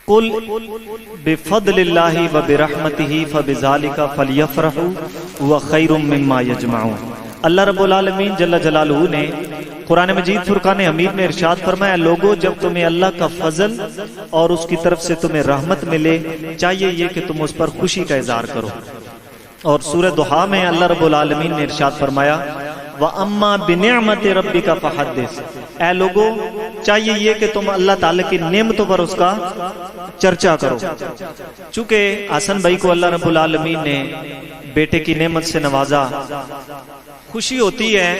قل بفضل اللہ و برحمتہ فبذالک فلیفرحوا هو خیر مما یجمعون۔ اللہ رب العالمین جل جلالہ نے قرآن مجید فرقان حمید میں ارشاد فرمایا، لوگوں جب تمہیں اللہ کا فضل اور اس کی طرف سے تمہیں رحمت ملے چاہیے یہ کہ تم اس پر خوشی کا اظہار کرو۔ اور سورہ ضحیٰ میں اللہ رب العالمین نے ارشاد فرمایا، وَأَمَّا بِنِعْمَةِ رَبِّكَ فَحَدِّثْ، اے لوگوں چاہیے یہ کہ تم اللہ تعالیٰ کی نعمتوں پر اس کا چرچا کرو۔ چونکہ حسن بھائی کو اللہ رب العالمین نے بیٹے کی نعمت سے نوازا، خوشی ہوتی ہے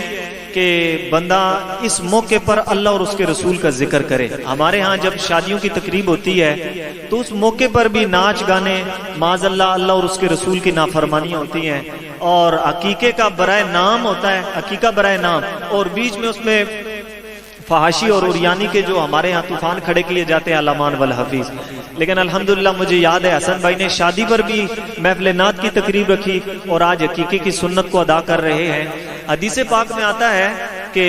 کہ بندہ اس موقع پر اللہ اور اس کے رسول کا ذکر کرے۔ ہمارے ہاں جب شادیوں کی تقریب ہوتی ہے تو اس موقع پر بھی ناچ گانے معاذ اللہ اور اس کے رسول کی نافرمانیاں ہوتی ہیں، اور عقیقے کا برائے نام ہوتا ہے، عقیقہ برائے نام، اور بیچ میں اس میں فحاشی اور عریانی کے جو ہمارے ہاں طوفان کھڑے کیے جاتے ہیں، علامان والحفیظ۔ لیکن الحمدللہ مجھے یاد ہے حسن بھائی نے شادی پر بھی محفل نعت کی تقریب رکھی اور آج عقیقے کی سنت کو ادا کر رہے ہیں۔ حدیث پاک میں آتا ہے کہ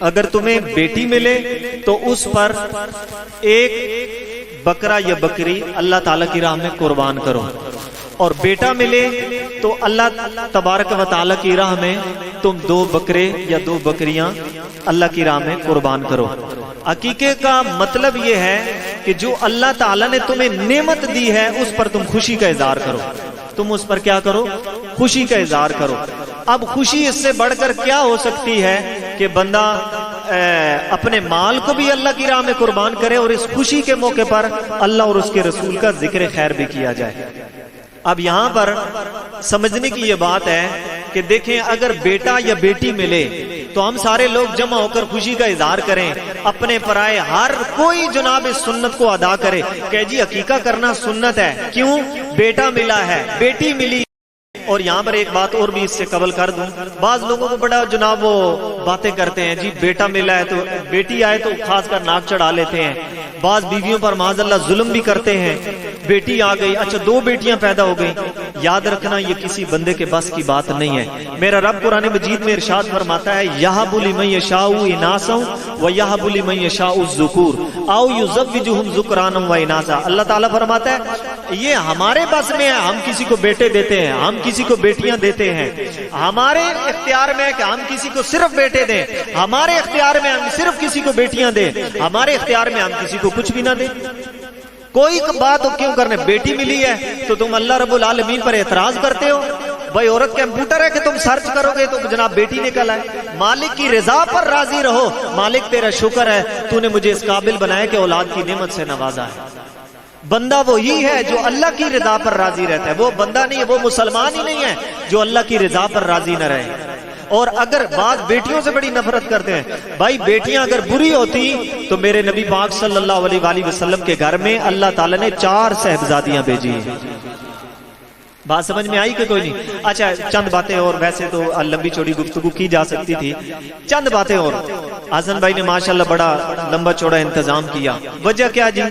اگر تمہیں بیٹی ملے تو اس پر ایک بکرا یا بکری اللہ تعالیٰ کی راہ میں قربان کرو، اور بیٹا ملے تو اللہ تبارک و تعالیٰ کی راہ میں تم 2 بکرے یا 2 بکریاں اللہ کی راہ میں قربان کرو۔ عقیقے کا مطلب یہ ہے کہ جو اللہ تعالیٰ نے تمہیں نعمت دی ہے اس پر تم خوشی کا اظہار کرو، تم اس پر کیا کرو؟ خوشی کا اظہار کرو۔ اب خوشی اس سے بڑھ کر کیا ہو سکتی ہے کہ بندہ اپنے مال کو بھی اللہ کی راہ میں قربان کرے اور اس خوشی کے موقع پر اللہ اور اس کے رسول کا ذکر خیر بھی کیا جائے۔ اب یہاں پر سمجھنے کی یہ بات ہے کہ دیکھیں اگر بیٹا یا بیٹی ملے تو ہم سارے لوگ جمع ہو کر خوشی کا اظہار کریں، اپنے پرائے ہر کوئی جناب اس سنت کو ادا کرے کہ جی عقیقہ کرنا سنت ہے۔ کیوں؟ بیٹا ملا ہے، بیٹی ملی۔ اور یہاں پر ایک بات اور بھی اس سے قبل کر دوں، بعض لوگوں کو بڑا جناب وہ باتیں کرتے ہیں، جی بیٹا ملا ہے تو بیٹی آئے تو خاص کر ناک چڑھا لیتے ہیں، بعض بیویوں پر معاذ اللہ ظلم بھی کرتے ہیں، بیٹی آ گئی، اچھا 2 بیٹیاں پیدا ہو گئی۔ یاد رکھنا یہ کسی بندے کے بس کی بات نہیں ہے۔ میرا رب قرآن مجید میں ارشاد فرماتا ہے، یَہَبُ لِمَن یَشَاءُ إِنَاثًا وَیَہَبُ لِمَن یَشَاءُ الذُّکُورَ أَوْ یُزَوِّجُهُم ذُکْرَانًا وَإِنَاثًا۔ اللہ تعالیٰ فرماتا ہے یہ ہمارے بس میں ہے، ہم کسی کو بیٹے دیتے ہیں، ہم کسی کو بیٹیاں دیتے ہیں، ہمارے اختیار میں ہے کہ ہم کسی کو صرف بیٹے دیں، ہمارے اختیار میں ہم صرف کسی کو بیٹیاں دیں، ہمارے اختیار میں ہم کسی کو کچھ بھی نہ دیں۔ کوئی بات ہو کیوں کرنے؟ بیٹی ملی ہے تو تم اللہ رب العالمین پر اعتراض کرتے ہو؟ بھائی عورت کمپیوٹر ہے کہ تم سرچ کرو گے تو جناب بیٹی نکل آئے۔ مالک کی رضا پر راضی رہو، مالک تیرا شکر ہے تو نے مجھے اس قابل بنایا کہ اولاد کی نعمت سے نوازا ہے۔ بندہ وہی ہے جو اللہ کی رضا پر راضی رہتا ہے، وہ بندہ نہیں ہے، وہ مسلمان ہی نہیں ہے جو اللہ کی رضا پر راضی نہ رہے۔ اور اگر بعض بیٹیوں سے بڑی نفرت کرتے ہیں، بھائی بیٹیاں اگر بری ہوتی تو میرے نبی پاک صلی اللہ علیہ وآلہ وسلم کے گھر میں اللہ تعالیٰ نے 4 صاحبزادیاں بھیجی ہیں۔ بات سمجھ میں آئی کہ کوئی نہیں؟ اچھا چند باتیں اور، ویسے تو لمبی چوڑی گفتگو کی جا سکتی تھی، چند باتیں اور۔ حسن بھائی نے ماشاءاللہ بڑا لمبا چوڑا انتظام کیا۔ وجہ کیا جی؟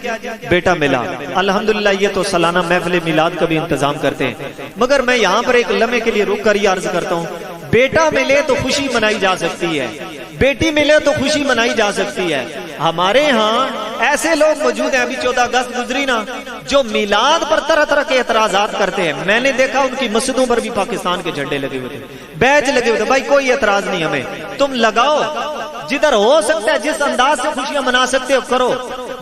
بیٹا ملا۔ الحمدللہ یہ تو سالانہ محفل میلاد کا بھی انتظام کرتے ہیں، مگر میں یہاں پر ایک لمحے کے لیے رک کر یہ عرض کرتا ہوں، بیٹا ملے تو خوشی منائی جا سکتی ہے، بیٹی ملے تو خوشی منائی جا سکتی ہے۔ ہمارے ہاں ایسے لوگ موجود ہیں، ابھی 14 اگست گزری نا، جو میلاد پر طرح طرح کے اعتراضات کرتے ہیں۔ میں نے دیکھا ان کی مسجدوں پر بھی پاکستان کے جھنڈے لگے ہوئے تھے، بیج لگے ہوئے تھے۔ بھائی کوئی اعتراض نہیں، ہمیں تم لگاؤ، جدھر ہو سکتا ہے جس انداز سے خوشیاں منا سکتے ہو کرو۔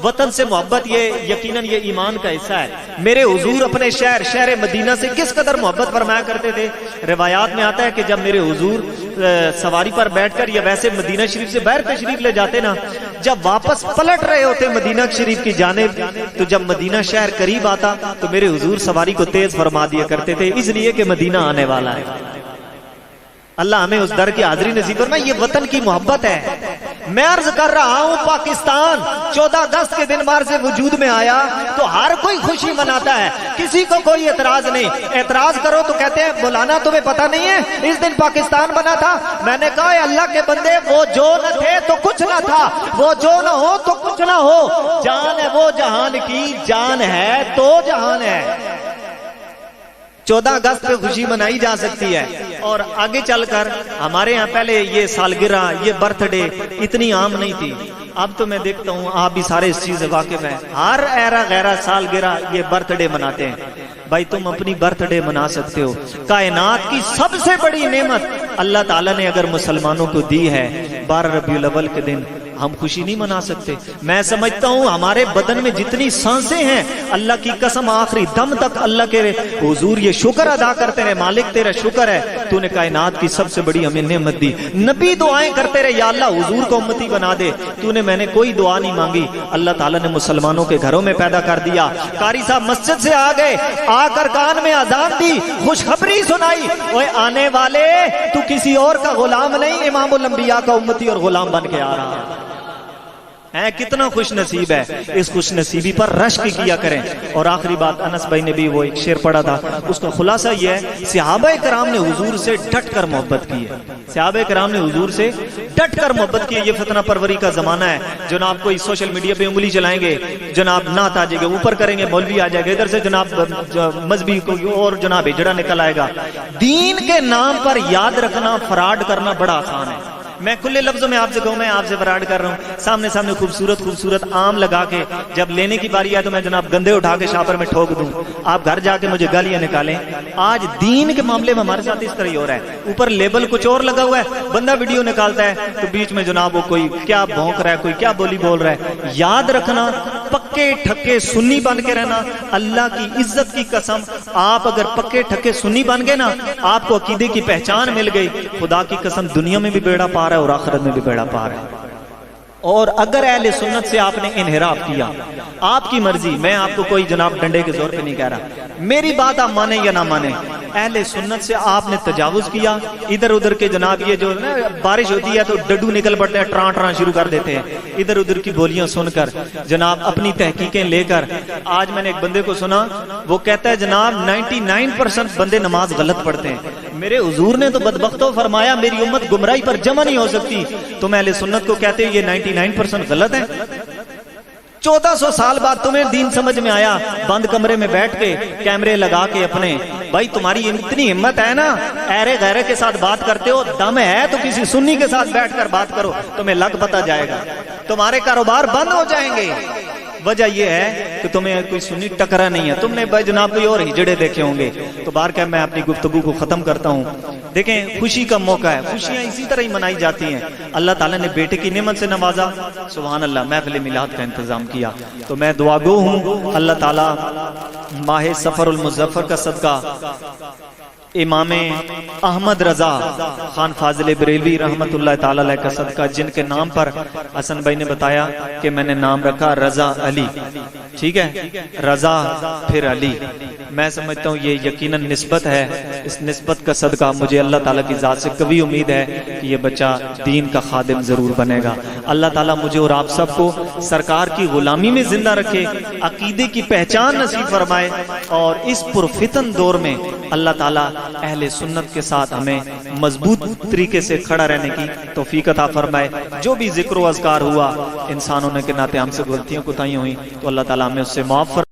وطن سے محبت یہ یقیناً یہ ایمان کا حصہ ہے۔ میرے حضور اپنے شہر مدینہ سے کس قدر محبت فرمایا کرتے تھے۔ روایات میں آتا ہے کہ جب میرے حضور سواری پر بیٹھ کر یا ویسے مدینہ شریف سے باہر تشریف لے جاتے نا، جب واپس پلٹ رہے ہوتے مدینہ شریف کی جانب، تو جب مدینہ شہر قریب آتا تو میرے حضور سواری کو تیز فرما دیا کرتے تھے، اس لیے کہ مدینہ آنے والا ہے۔ اللہ ہمیں اس در کی حاضری نصیب فرمائے۔ یہ وطن کی محبت ہے۔ میں عرض کر رہا ہوں پاکستان 14 اگست کے دن بار سے وجود میں آیا تو ہر کوئی خوشی مناتا ہے، کسی کو کوئی اعتراض نہیں۔ اعتراض کرو تو کہتے ہیں مولانا تمہیں پتہ نہیں ہے اس دن پاکستان بنا تھا۔ میں نے کہا اللہ کے بندے، وہ جو نہ تھے تو کچھ نہ تھا، وہ جو نہ ہو تو کچھ نہ ہو، جان ہے وہ جہان کی، جان ہے تو جہان ہے۔ 14 اگست پہ خوشی منائی جا سکتی ہے۔ اور آگے چل کر ہمارے ہاں پہلے یہ سالگرہ، یہ برتھ ڈے اتنی عام نہیں تھی۔ اب تو میں دیکھتا ہوں آپ بھی سارے اس چیز سے واقف ہیں، ہر ایرا غیرہ سالگرہ یہ برتھ ڈے مناتے ہیں۔ بھائی تم اپنی برتھ ڈے منا سکتے ہو، کائنات کی سب سے بڑی نعمت اللہ تعالیٰ نے اگر مسلمانوں کو دی ہے 12 ربیع الاول کے دن، ہم خوشی نہیں منا سکتے؟ میں سمجھتا ہوں ہمارے بدن میں جتنی سانسیں ہیں، اللہ کی قسم آخری دم تک اللہ کے حضور یہ شکر ادا کرتے رہے، مالک تیرا شکر ہے تو نے کائنات کی سب سے بڑی ہمیں نعمت دی۔ نبی دعائیں کرتے رہے، یا اللہ حضور کو امتی بنا دے، تو نے میں نے کوئی دعا نہیں مانگی، اللہ تعالیٰ نے مسلمانوں کے گھروں میں پیدا کر دیا۔ قاری صاحب مسجد سے آ گئے، آ کر کان میں اذان دی، خوشخبری سنائی، اوے آنے والے تو کسی اور کا غلام نہیں، امام الانبیاء کا امتی اور غلام بن کے آ رہا ہے۔ کتنا خوش نصیب ہے، اس خوش نصیبی پر رشک کیا کریں۔ اور آخری بات، انس بھائی نے بھی وہ ایک شعر پڑھا تھا، اس کا خلاصہ یہ ہے، صحابہ کرام نے حضور سے ڈٹ کر محبت کی ہے، صحابہ کرام نے حضور سے ڈٹ کر محبت کی ہے۔ یہ فتنہ پروری کا زمانہ ہے، جناب کوئی سوشل میڈیا پہ انگلی چلائیں گے، جناب نعت آ جائے گا، اوپر کریں گے مولوی آ جائے گا، ادھر سے جناب مذہبی کوئی اور جناب ہجڑا نکل آئے گا۔ دین کے نام پر یاد رکھنا، فراڈ کرنا بڑا آسان ہے۔ میں کھلے لفظوں میں آپ سے کہوں، میں آپ سے فراڈ کر رہا ہوں، سامنے خوبصورت آم لگا کے جب لینے کی باری آئے تو میں جناب گندے اٹھا کے شاپر میں ٹھوک دوں، آپ گھر جا کے مجھے گالیاں نکالیں۔ آج دین کے معاملے میں ہمارے ساتھ اس طرح ہی ہو رہا ہے، اوپر لیبل کچھ اور لگا ہوا ہے، بندہ ویڈیو نکالتا ہے تو بیچ میں جناب وہ کوئی کیا بھونک رہا ہے، کوئی کیا بولی بول رہا ہے۔ یاد رکھنا، پکے ٹھکے سنی بن کے رہنا۔ اللہ کی عزت کی قسم، آپ اگر پکے ٹھکے سنی بن گئے نا، آپ کو عقیدے کی پہچان مل گئی، خدا کی قسم دنیا میں بھی بیڑا پار ہے اور آخرت میں بھی بیڑا پار ہے۔ اور اگر اہل سنت سے آپ نے انحراف کیا، آپ کی مرضی، میں آپ کو کوئی جناب ڈنڈے کے زور پہ نہیں کہہ رہا، میری بات آپ مانیں یا نہ مانیں، اہل سنت سے آپ نے تجاوز کیا، ادھر ادھر کے جناب یہ جو بارش ہوتی ہے تو ڈڈو نکل پڑتے ہیں، ٹران ٹران شروع کر دیتے ہیں، ادھر ادھر کی بولیاں سن کر جناب اپنی تحقیقیں لے کر۔ آج میں نے ایک بندے کو سنا، وہ کہتا ہے جناب 99% بندے نماز غلط پڑھتے ہیں، میرے حضور نے تو بدبختوں فرمایا میری امت گمراہی پر جمع نہیں ہو سکتی، تم اہل سنت کو کہتے ہیں یہ 99% غلط ہے۔ 1400 سال بعد تمہیں دین سمجھ میں آیا، بند کمرے میں بیٹھ کے کیمرے لگا کے اپنے، بھائی تمہاری اتنی ہمت ہے نا، ایرے غیرے کے ساتھ بات کرتے ہو، دم ہے تو کسی سنی کے ساتھ بیٹھ کر بات کرو، تمہیں لگ پتا جائے گا، تمہارے کاروبار بند ہو جائیں گے۔ وجہ یہ ہے کہ تمہیں کوئی سنی ٹکرا نہیں ہے، تم نے بھائی جناب کوئی اور ہجڑے دیکھے ہوں گے۔ تو بار کہ میں اپنی گفتگو کو ختم کرتا ہوں، دیکھیں خوشی کا موقع ہے، خوشیاں اسی طرح ہی منائی جاتی ہیں۔ اللہ تعالیٰ نے بیٹے کی نعمت سے نوازا، سبحان اللہ، محفل میلاد کا انتظام کیا، تو میں دعا گو ہوں اللہ تعالیٰ ماہ سفر المظفر کا صدقہ امام احمد رضا خان فاضل بریلوی رحمت اللہ تعالی علیہ کا صدقہ، جن کے نام پر حسن بھائی نے بتایا کہ میں نے نام رکھا رضا علی، ٹھیک ہے، رضا پھر علی، میں سمجھتا ہوں یہ یقیناً نسبت ہے، اس نسبت کا صدقہ مجھے اللہ تعالیٰ کی ذات سے کبھی امید ہے کہ یہ بچہ دین کا خادم ضرور بنے گا۔ اللہ تعالیٰ مجھے اور آپ سب کو سرکار کی غلامی میں زندہ رکھے، عقیدے کی پہچان نصیب فرمائے، اور اس پرفتن دور میں اللہ تعالیٰ اہل سنت کے ساتھ ہمیں مضبوط طریقے سے کھڑا رہنے کی توفیق عطا فرمائے۔ جو بھی ذکر و اذکار ہوا انسانوں نے کے ناطے ہم سے غلطیاں کوتاہیاں ہوئیں تو اللہ تعالیٰ ہمیں اس سے معاف فرمائے۔